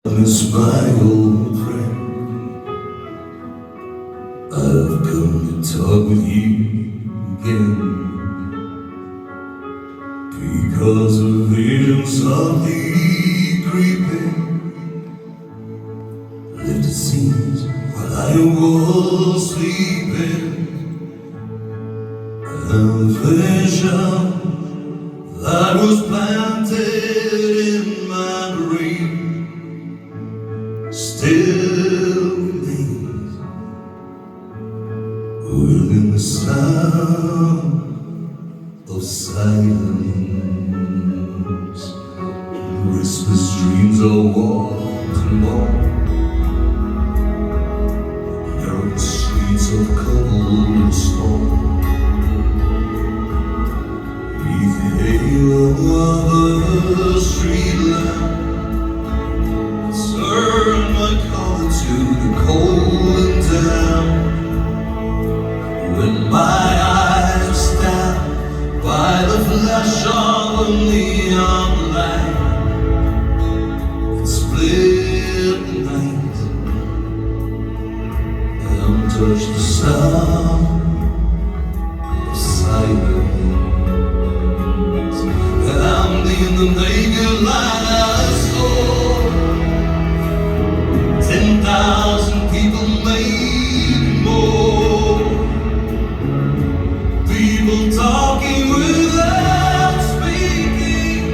Miss my old friend, I've come to talk with you again, because a vision softly creeping left its scenes while I was sleeping, and the vision that was planted in my brain still remains within the sound of silence. Restless dreams are walked along narrow streets of cobblestone, beneath the halo of a street lamp. Turn my collar to the cold and damp. When my eyes are stabbed by the flash of a neon light that split the night and touched the sound of silence, and in the naked light I saw 10,000 people, maybe more. People talking without speaking,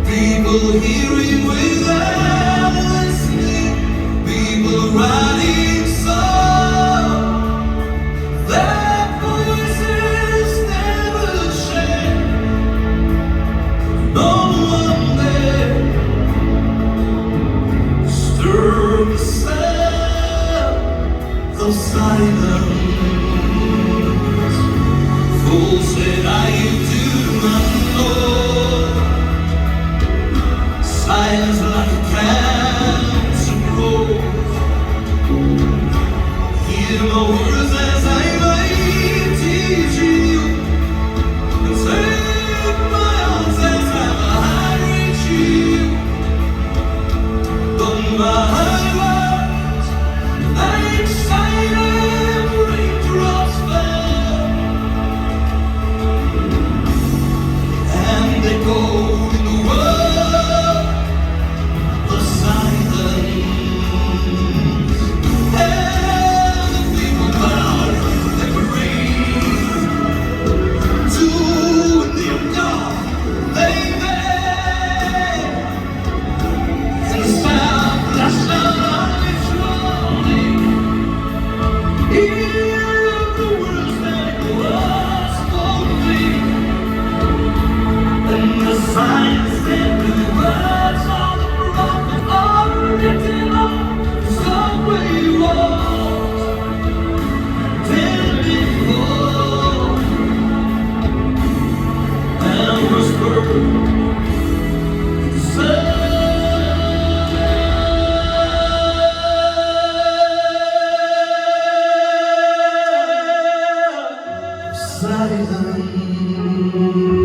people hearing without listening, people writing songs. Their voices never shared. No one there stir the sound of silence. Fools said I do not know. Silence like a cancer grows. Hear my words as I may teach you, and take my arms as I reach you. But my words, like silent raindrops fell, and they go in the world of silence. And the people bow their praise to a near God they made, and the sound flashed out each morning. Hear the words that were spoken, and the signs that the words of the prophet are written on subway walls. Tell before and whisper the sound of silence.